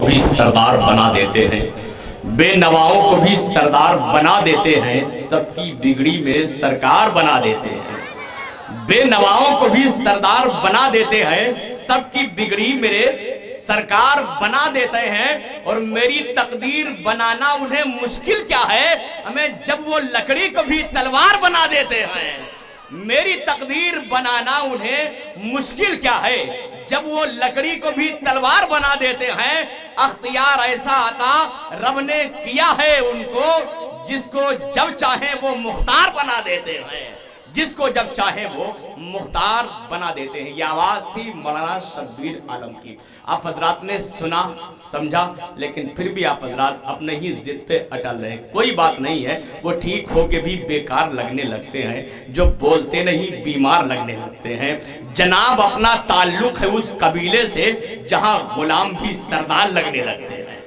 بھی سردار بنا دیتے ہیں، بے نواؤں کو بھی سردار بنا دیتے ہیں، سب کی بگڑی میرے سرکار بنا دیتے ہیں۔ بے نواؤں کو بھی سردار بنا دیتے ہیں، سب کی بگڑی میرے سرکار بنا دیتے ہیں۔ اور میری تقدیر بنانا انہیں مشکل کیا ہے، ہمیں جب وہ لکڑی کو بھی تلوار بنا دیتے ہیں۔ میری تقدیر بنانا انہیں مشکل کیا ہے، جب وہ لکڑی کو بھی تلوار بنا دیتے ہیں۔ اختیار ایسا عطا رب نے کیا ہے ان کو، جس کو جب چاہیں وہ مختار بنا دیتے ہیں، جس کو جب چاہیں وہ مختار بنا دیتے ہیں۔ یہ آواز تھی مولانا شبیر عالم کی۔ آپ حضرات نے سنا سمجھا، لیکن پھر بھی آپ حضرات اپنے ہی ضد پہ اٹل رہے۔ کوئی بات نہیں ہے، وہ ٹھیک ہو کے بھی بیکار لگنے لگتے ہیں، جو بولتے نہیں بیمار لگنے لگتے ہیں۔ جناب اپنا تعلق ہے اس قبیلے سے جہاں غلام بھی سردار لگنے لگتے ہیں۔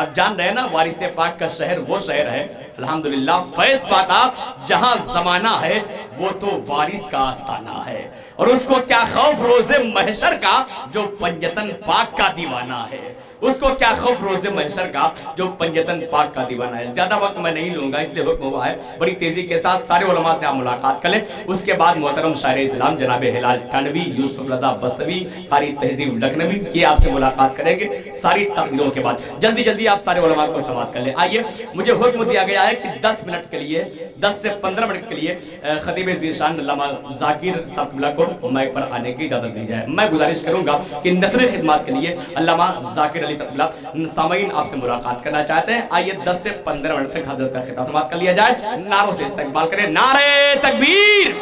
آپ جان رہے ہیں نا، وارث پاک کا شہر وہ شہر ہے الحمدللہ فیض پاتا، جہاں زمانہ ہے وہ تو وارث کا آستانہ ہے۔ اور اس کو کیا خوف روز محشر کا جو پنجتن پاک کا دیوانہ ہے، اس کو کیا خوف روز محشر کا جو پنجتن پاک کا دیوانہ ہے۔ زیادہ وقت میں نہیں لوں گا، اس لیے حکم ہوا ہے بڑی تیزی کے ساتھ سارے علماء سے آپ ملاقات کریں۔ اس کے بعد محترم شاعر اسلام جناب ہلال تھانوی، یوسف رضا بستوی، قاری تہذیب لکھنوی، یہ آپ سے ملاقات کریں گے ساری تقریروں کے بعد۔ جلدی جلدی آپ سارے علماء کو سماعت کر لیں۔ آئیے، مجھے حکم دیا گیا ہے کہ 10 منٹ کے لیے، 10 سے 15 منٹ کے لیے خطیب ذیشان علامہ ذاکر صاحب کو مائک پر آنے کی اجازت دی جائے۔ میں گزارش کروں گا کہ نثر خدمات کے لیے علامہ ذاکر علی صاحب اللہ سامعین آپ سے ملاقات کرنا چاہتے ہیں۔ آئیے 10 سے 15 منٹ تک حضرت کا خطاب سماعت کر لیا جائے۔ نعروں سے استقبال کریں، نعرہ تکبیر،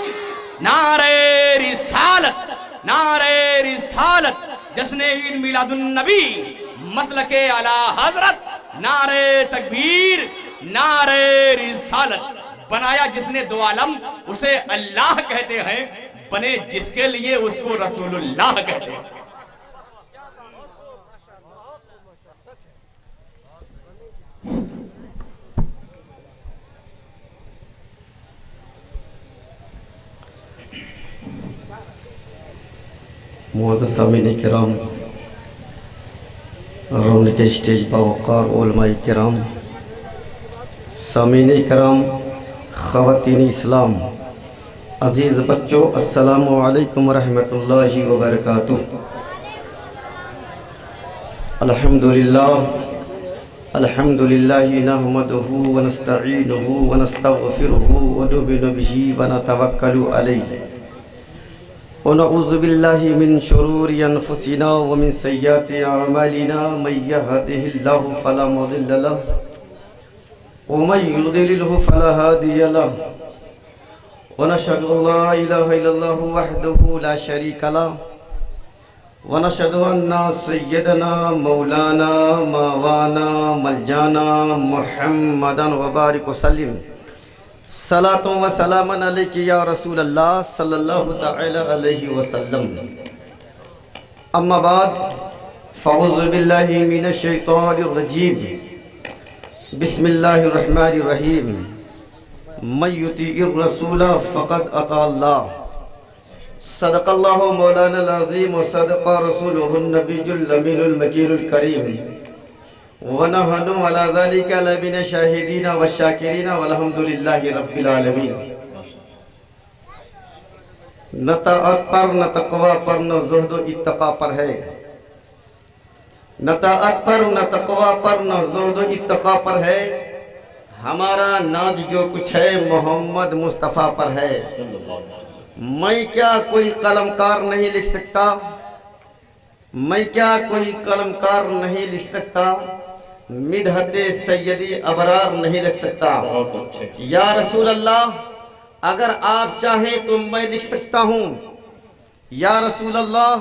نعرہ رسالت، نعرہ رسالت، جشن عید میلاد النبی، مسلک اعلی حضرت، نعرہ تکبیر، نعرہ رسالت۔ بنایا جس نے دو عالم اسے اللہ کہتے ہیں، بنے جس کے لیے اس کو رسول اللہ کہتے ہیں۔ معزز سامعین کرام، رونق اسٹیج باوقار علماء کرام، سامعین کرام، خواتین اسلام، عزیز بچوں، السلام علیکم ورحمۃ اللہ وبرکاتہ۔ الحمدللہ الحمدللہ نحمدہ ونستعینہ ونستغفرہ ونؤمن بہ ونتوکل علیہ ونعوذ باللہ من شرور انفسنا ومن سیئات اعمالنا، من یہدہ اللہ فلا مضل لہ ومن یضللہ فلا ہادی لہ، ونشہد ان لا الہ الا اللہ وحدہ لا شریک لہ، ونشہد ان سیدنا مولانا مولانا ملجانا محمدا وبارک وسلم۔ صلاۃ و سلام علیک یا رسول اللہ صلی اللہ تعالی علیہ وسلم۔ اما بعد، فاعوذ باللہ من الشیطان الرجیم، بسم اللہ الرحمن الرحیم۔ من یطیع الرسول فقد اطاع اللہ، صدق اللہ مولانا العظیم وصدق رسولہ النبی الامین المکین الکریم، وَنَحْنُ عَلَى ذَلِكَ لَمِنَ الشَّاهِدِينَ وَالشَّاكِرِينَ وَالْحَمْدُ لِلَّهِ رَبِّ الْعَالَمِينَ۔ نہ طاعت پر، نہ تقوی پر، نہ زہد و اتقا پر ہے، نہ طاعت پر، نہ تقوی پر، نہ زہد و اتقا پر ہے، ہمارا ناز جو کچھ ہے محمد مصطفیٰ پر ہے۔ میں کیا کوئی قلمکار نہیں لکھ سکتا، میں کیا کوئی قلمکار نہیں لکھ سکتا، مدحت سیدی ابرار نہیں لکھ سکتا۔ یا رسول اللہ، اگر آپ چاہیں تو میں لکھ سکتا ہوں، یا رسول اللہ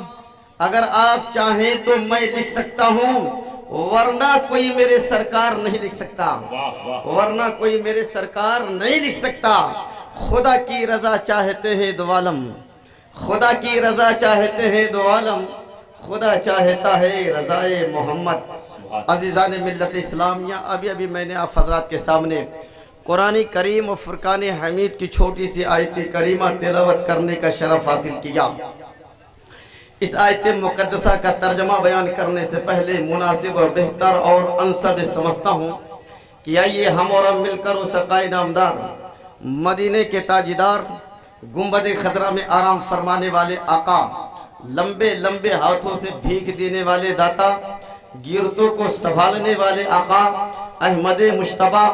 اگر آپ چاہیں تو میں لکھ سکتا ہوں، ورنہ کوئی میرے سرکار نہیں لکھ سکتا، ورنہ کوئی میرے سرکار نہیں لکھ سکتا۔ خدا کی رضا چاہتے ہیں دو عالم، خدا کی رضا چاہتے ہیں دو عالم، خدا چاہتا ہے رضائے محمد۔ عزیزان ملت اسلامیہ، ابھی میں نے آپ حضرات کے سامنے قرآن کریم و فرقان حمید کی چھوٹی سی آیت کریمہ تلاوت کرنے کا شرف حاصل کیا۔ इस आयत मुकद्दसा का तर्जमा बयान करने से पहले मुनासिब और बेहतर और अनसब समझता हूँ कि आइए हम और हम मिलकर उस सकाई नामदार मदीने के ताजीदार गुंबद खतरा में आराम फरमाने वाले आका, लंबे लंबे हाथों से भीख देने वाले दाता, गिरतों को संभालने वाले आका अहमद मुश्तबा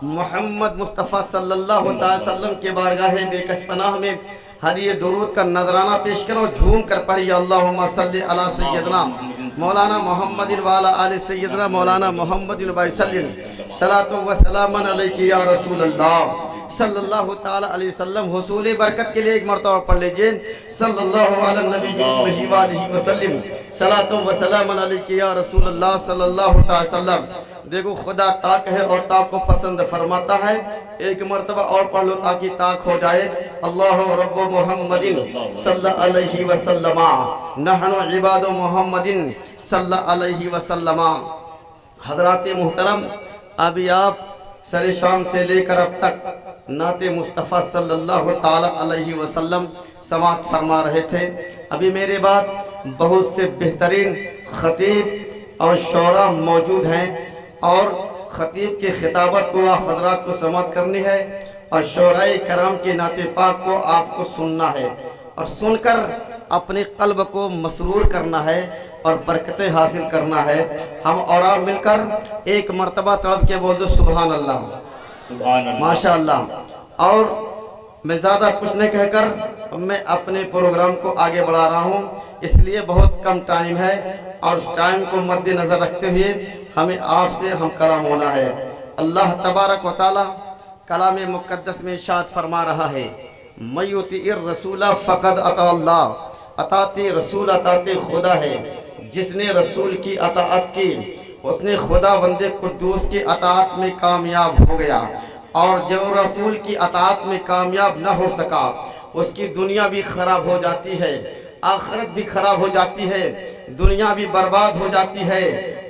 मोहम्मद मुस्तफ़ा सल्लल्लाहु अलैहि वसल्लम के बारगाह बेकस पनाह में हदिये दुरूद का नजराना पेश करो। झूम कर पढ़िए अल्लाहुम्मा सल्ली अला सय्यदना मौलाना मोहम्मदिन वाला आले सय्यदना मौलाना मोहम्मदिन वसल्लम सलातो व सलामन अलैका या रसूल अल्लाह सल्लल्लाहु ताला अलैहि वसल्लम। हुसूल बरकत के लिए एक मरतबा पढ़ लीजिए सल्लल्लाहु अलैहि वसल्लम सलातो व सलामन अलैका या रसूल अल्लाह सल्लल्लाहु ताला वसल्लम। देखो खुदा ताक है और ताक को पसंद फरमाता है। एक मरतबा और पढ़ लो ताकि ताक हो जाए। अल्लाह रब्बु मुहम्मदिन सल्लल्लाहु अलैहि वसल्लम नहनु इबादु मुहम्मदिन सल्लल्लाहु अलैहि वसल्लम। हजरात मुहतरम, अभी आप सरे शाम से लेकर अब तक नाते मुस्तफ़ा सल्लल्लाहु ताला अलैहि वसल्लम समात फरमा रहे थे। अभी मेरे बाद बहुत से बेहतरीन खतीब और शौरा मौजूद हैं और खतीब के खिताबत को आप हजरात को समात करनी है और शौराए कराम के नाते पाक को आपको सुनना है और सुनकर अपने कल्ब को मसरूर करना है और बरकतें हासिल करना है। हम और आप मिलकर एक मर्तबा तड़प के बोल दो सुभान अल्लाह, सुभान अल्लाह, माशा अल्लाह। और मैं ज़्यादा कुछ नहीं कहकर मैं अपने प्रोग्राम को आगे बढ़ा रहा हूँ, इसलिए बहुत कम टाइम है और उस टाइम को मद्देनज़र रखते हुए हमें आपसे हम कलाम होना है। अल्लाह तबारक व तआला कलाम मुक़द्दस में इरशाद फरमा रहा है, मयुतिइर रसूला फ़क़द अता अल्लाह, अताते रसूल अताते खुदा है। जिसने रसूल की अताअत की उसने खुदा बंदे कुद्दूस की अताअत में कामयाब हो गया, और जो रसूल की अताअत में कामयाब न हो सका उसकी दुनिया भी खराब हो जाती है, आखिरत भी खराब हो जाती है, दुनिया भी बर्बाद हो जाती है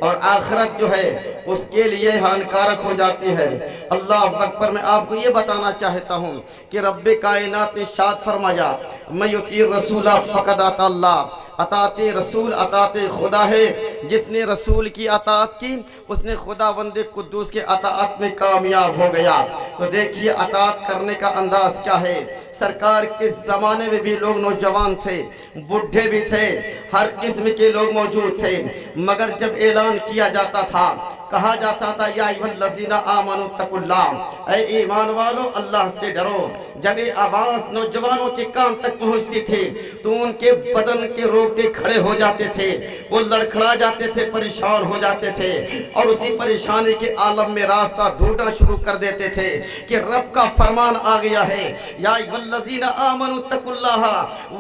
और आखिरत जो है उसके लिए हानिकारक हो जाती है। अल्लाह अकबर। मैं आपको ये बताना चाहता हूँ कि रब्बे कायनात ने इरशाद फरमाया, मैं युती रसूला फ़क़द अता अल्लाह, अताते रसूल अताते खुदा है। जिसने रसूल की अताअत की उसने खुदा बंदे कुद्दूस के अताअत में कामयाब हो गया। तो देखिए अताअत करने का अंदाज क्या है। सरकार के ज़माने में भी लोग नौजवान थे, बुढ़े भी थे, हर किस्म के लोग मौजूद थे, मगर जब ऐलान किया जाता था, कहा जाता था या अय्युहल्लज़ीना आमनू तक़ुल्लाह, ऐ ईमान वालों अल्लाह से डरो। जब ये आवाज़ नौजवानों के कान तक पहुंचती थी तो उनके बदन के रोंगटे खड़े हो जाते थे, वो लड़खड़ा जाते थे, परेशान हो जाते थे और उसी परेशानी के आलम में रास्ता ढूंढना शुरू कर देते थे कि रब का फरमान आ गया है, या अय्युहल्लज़ीना आमनू तक़ुल्लाह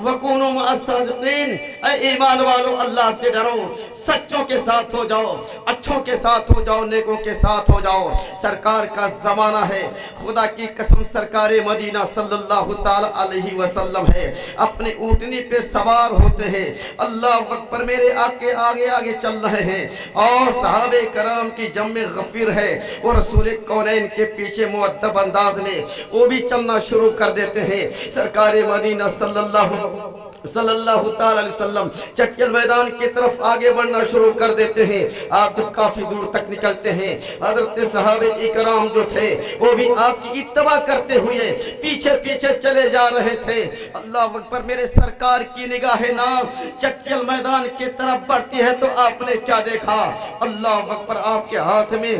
वकूनू मअस-सादिक़ीन, ऐ ईमान वालों अल्लाह से डरो, सच्चों के साथ हो जाओ, अच्छों के साथ हो जाओ, नेकों के साथ हो जाओ। सरकार का ज़माना है, खुदा की कसम सरकार मदीना सल्लल्लाहु ताला अलैहि वसल्लम है, अपने ऊँटनी पे सवार होते हैं, अल्लाह अकबर, मेरे आगे आगे आगे चल रहे हैं और सहाबे कराम की जम्मे गफीर है, वो रसूल कौनैन के पीछे मुअद्दब अंदाज में वो भी चलना शुरू कर देते हैं। सरकार मदीना सल्लल्लाहु ताला अलैहि वसल्लम चटियल मैदान की तरफ आगे बढ़ना शुरू कर देते हैं। आप जब काफी दूर तक निकलते हैं, हजरत सहाबे इकराम जो थे वो भी आपकी इत्तबा करते हुए पीछे पीछे चले जा रहे थे। अल्लाह अकबर। मेरे सरकार की निगाह नाज़ चटियल मैदान की तरफ बढ़ती है तो आपने क्या देखा? अल्लाह अकबर, आपके हाथ में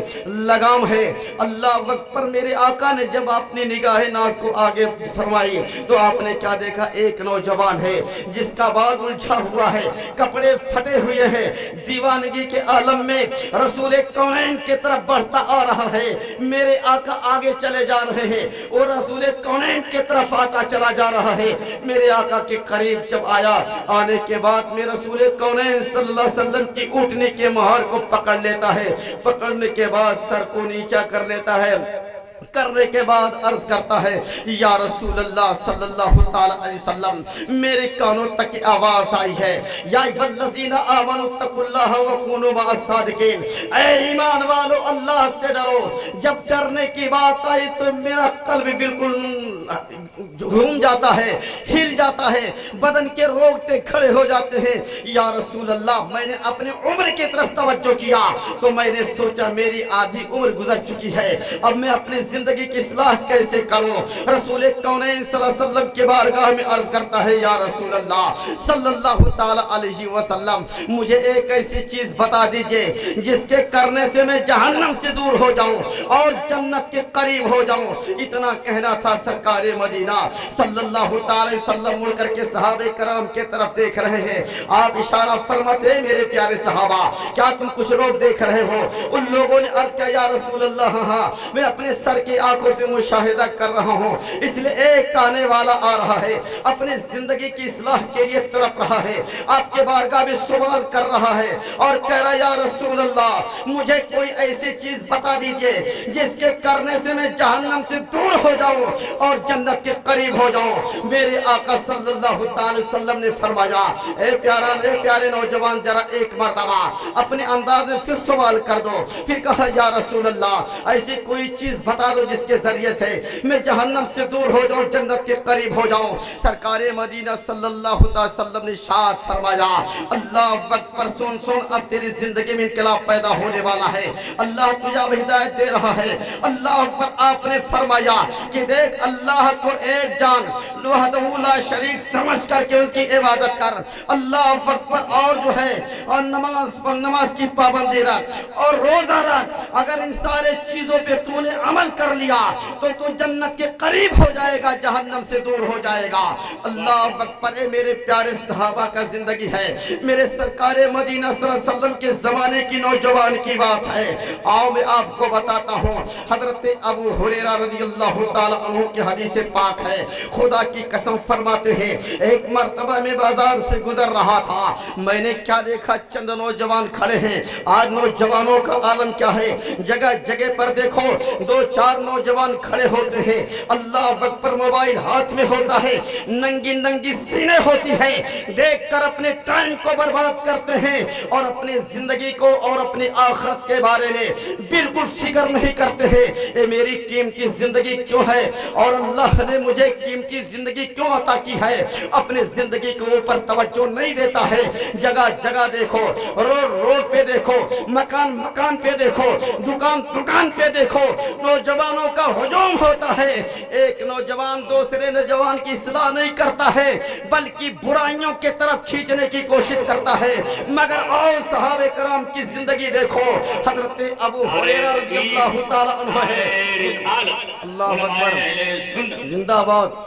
लगाम है। अल्लाह अकबर। मेरे आका ने जब अपनी निगाह नाज़ को आगे फरमाई तो आपने क्या देखा? एक नौजवान है जिसका बाल उलझा हुआ है, कपड़े फटे हुए हैं, दीवानगी के आलम में रसूल कौनैन की तरफ बढ़ता आ रहा है। मेरे आका आगे चले जा रहे हैं और रसूल कौनैन की तरफ आता चला जा रहा है। मेरे आका के करीब जब आया, आने के बाद में रसूल कौनैन सल्लल्लाहु अलैहि वसल्लम की ऊँटनी के महार को पकड़ लेता है। पकड़ने के बाद सर को नीचा कर लेता है, करने के बाद अर्ज करता है, या रसूल अल्लाह सल्लल्लाहु ताला अलैहि वसल्लम, मेरे कानों तक आवाज आई है, या अय्युहल्लज़ीना आमनू तक़ुल्लाह व कूनू मअस-सादिक़ीन, ऐ ईमान वालों अल्लाह से डरो। जब डरने की बात आई तो मेरा कल्ब बिल्कुल घूम जाता है, हिल जाता है, बदन के रोंगटे खड़े हो जाते हैं। या रसूल अल्लाह, मैंने अपने उम्र की तरफ तवज्जो किया तो मैंने सोचा मेरी आधी उम्र गुजर चुकी है, अब मैं अपनी जिंदगी की इस्लाह कैसे करूं। रसूल कौनैन सल्लल्लाहु अलैहि वसल्लम के बारगाह में अर्ज करता है, या रसूल अल्लाह सल्लल्लाहु ताला अलैहि वसल्लम, मुझे एक ऐसी चीज बता दीजिए जिसके करने से मैं जहन्नम से दूर हो जाऊं और जन्नत के करीब हो जाऊं। इतना कहना था सरकार मदीना सल्लल्लाहु अलैहि वसल्लम मुड़ करके सहाबे कराम के तरफ देख रहे हैं। आप इशारा फरमाते, मेरे प्यारे सहाबा, क्या तुम कुछ लोग देख रहे हो? उन लोगों ने अर्ज किया, या रसूल अल्लाह, हाँ, मैं अपने सर की आंखों से मुशाहिदा कर रहा हूँ, इसलिए एक आने वाला आ रहा है, अपने जिंदगी की इस्लाह के लिए तड़प रहा है, आपके बारगाह में सवाल कर रहा है और कह रहा, या रसूल अल्लाह, मुझे कोई ऐसी चीज बता दीजिए जिसके करने से मैं जहन्नम से दूर हो जाऊं और जन्नत के करीब हो जाऊं। मेरे आका सल्लल्लाहु अलैहि वसल्लम ने फरमाया, ए प्यारे नौजवान, जरा एक मर्तबा अपने अंदाज में फिर सवाल कर दो। फिर कहा, या रसूल अल्लाह, ऐसी कोई चीज बता दो जिसके जरिए से मैं जहन्नम से दूर हो जाऊं, जन्नत के करीब हो जाऊं। सरकार मदीना सल्लल्लाहु अलैहि वसल्लम ने शाद फरमाया, अल्लाह अकबर, सुन सुन, अब तेरी जिंदगी में इनकलाब पैदा होने वाला है, अल्लाह तुझे अब हिदायत दे रहा है। अल्लाह अकबर, आपने फरमाया कि देख, अल्लाह को एक जान, वहदहू ला शरीक समझ करके उसकी इबादत कर, अल्लाह अकबर, और जो है और नमाज की पाबंदी रख और रोजा रख। अगर इन सारे चीजों पे तूने अमल कर लिया तो तू जन्नत के करीब हो जाएगा, जहन्नम से दूर हो जाएगा। अल्लाह अकबर, मेरे प्यारे सहाबा का जिंदगी है, मेरे सरकार मदीना सल्लल्लाहु अलैहि वसल्लम के जमाने की नौजवान की बात है। आओ मैं आपको बताता हूँ, हजरत अबू हुरैरा रज़ियल्लाहु ताला अन्हु की हदीस पाक है। खुदा की कसम फरमाते हैं, एक मर्तबा में बाजार से गुजर रहा था, मैंने क्या देखा, चंद नौजवान खड़े हैं। आज नौजवानों का आलम क्या है, जगह जगह पर देखो दो चार नौजवान खड़े होते हैं, अल्लाह अकबर, मोबाइल हाथ में होता है, नंगी नंगी सीने होती है, देखकर अपने टाइम को बर्बाद करते हैं और अपनी जिंदगी को और अपनी आखिरत के बारे में बिल्कुल फिक्र नहीं करते हैं। ये मेरी कीमती जिंदगी क्यों है और अल्लाह ने मुझे कीमती जिंदगी क्यों अता की है, अपनी जिंदगी के ऊपर तवज्जो नहीं देता है। जगह जगह देखो, रोड पे देखो, मकान पे देखो, दुकान पे देखो, नौजवानों का हुजूम होता है। एक नौजवान दूसरे नौजवान की इस्लाह नहीं करता है, बल्कि बुराइयों के तरफ खींचने की कोशिश करता है। मगर और सहाबे कराम की जिंदगी देखो, हजरत अबू हुरैरा रज़ियल्लाहु ताला अन्हु है, अल्लाहु अकबर, जिंदाबाद।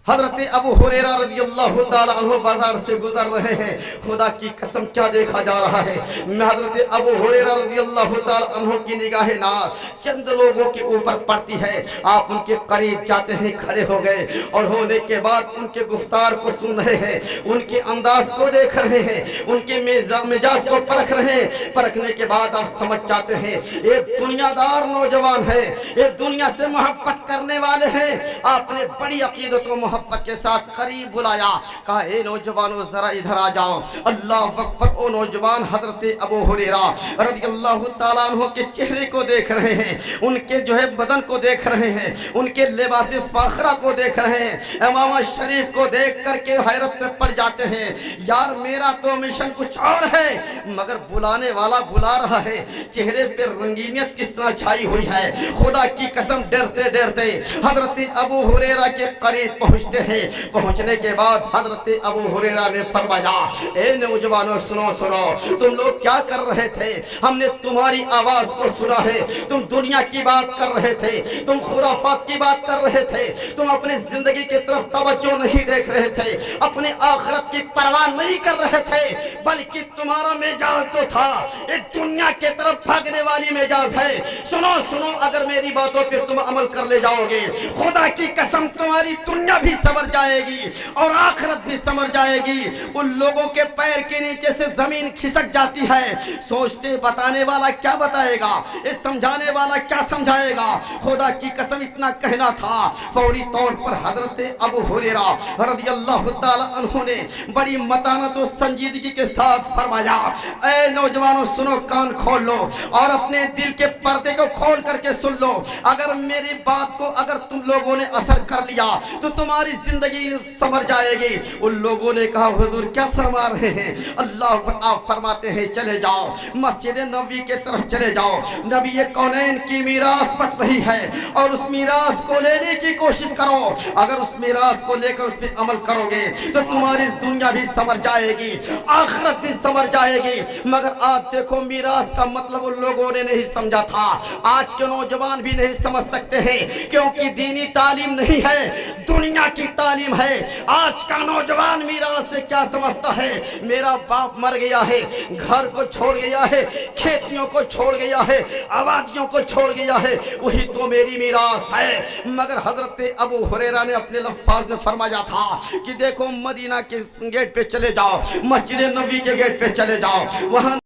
हजरत अबू हुरैरा रज़ियल्लाहु ताला अन्हु बाजार से गुजर रहे हैं, खुदा की कसम क्या देखा जा रहा है, मैं हजरत अबू हुरैरा रज़ियल्लाहु ताला अन्हु की निगाहें नाज चंद लोगों के ऊपर पड़ती है। आप उनके करीब जाते हैं, खड़े हो गए और होने के बाद उनके गुफ्तार को सुन रहे हैं, उनके अंदाज को देख रहे हैं, उनके मिजाज को परख रहे हैं। परखने के बाद आप समझ जाते हैं ये दुनियादार नौजवान है, ये दुनिया से मोहब्बत करने वाले हैं। आपने बड़ी अकीदत को मोहब्बत के साथ करीब बुलाया, कहा, ए नौजवानों जरा इधर आ जाओ। अल्लाह अकबर, ओ नौजवान हजरत अबू हुरैरा रज़ियल्लाहु ताला अन्हु के चेहरे को देख रहे हैं, उनके जो है बदन को देख रहे हैं, उनके लिबास फाखरा को देख रहे हैं, इमाम शरीफ को देख करके हैरत में पड़ जाते हैं। यार मेरा तो मिशन कुछ और है, मगर बुलाने वाला बुला रहा है, चेहरे पे रंगीनियत किस तरह छाई हुई है। खुदा की कसम, डरते डरते हजरत अबू हुरैरा के करीब पहुंचते हैं। पहुंचने के बाद हजरत अबू हुरैरा ने फरमाया, ए नौजवानों सुनो सुनो, तुम लोग क्या कर रहे थे, हमने तुम्हारी आवाज को सुना है, तुम दुनिया की बात कर रहे थे, तुम खुराफात की बात कर रहे थे, तुम अपनी जिंदगी की तरफ तवज्जो नहीं देख रहे थे, अपनी आखिरत की परवाह नहीं कर रहे थे, बल्कि तुम्हारा मिजाज तो था एक दुनिया के तरफ भागने वाली मिजाज है। सुनो सुनो, अगर मेरी बातों पे तुम अमल कर ले जाओगे, खुदा की कसम तुम्हारी दुनिया भी भी संवर जाएगी और आखिरत भी संवर जाएगी। उन लोगों के पैर के नीचे से जमीन खिसक जाती है। सोचते बताने वाला क्या बताएगा, ये समझाने वाला क्या समझाएगा। खुदा की कसम इतना कहना था। फौरी तौर पर हजरत अबू हुरैरा रदियल्लाहु ताला अन्हु ने बड़ी मतानत और संजीदगी के साथ फरमाया, ऐ नौजवानों सुनो, कान खोल लो और अपने दिल के पर्दे को खोल करके सुन लो। अगर मेरी बात को अगर तुम लोगों ने असर कर लिया तो तुम्हारी जिंदगी संवर जाएगी। उन लोगों ने कहा, हुजूर क्या फरमा रहे हैं? अल्लाह पर आप फरमाते हैं, चले जाओ मस्जिद नबी के तरफ चले जाओ। नबी कौनैन की मीरास बट रही है और उस मीरास को लेने की कोशिश करो। अगर उस मीरास को लेकर उस पर अमल करोगे तो तुम्हारी दुनिया भी संवर जाएगी, आखिरत भी संवर जाएगी। मगर आज देखो मीरास का मतलब उन लोगों ने नहीं समझा था। आज के नौजवान भी नहीं समझ सकते हैं क्योंकि दीनी तालीम नहीं है, दुनिया की तालीम है। आज का नौजवान मीरास से क्या समझता है? मेरा बाप मर गया है, घर को छोड़ गया है, खेतियों को छोड़ गया है, आबादियों को छोड़ गया है, वही तो मेरी मीरास है। मगर हजरत अबू हुरैरा ने अपने लफ्ज़ में फरमाया था कि देखो मदीना के गेट पे चले जाओ, मस्जिद नबी के गेट पे चले जाओ, वहां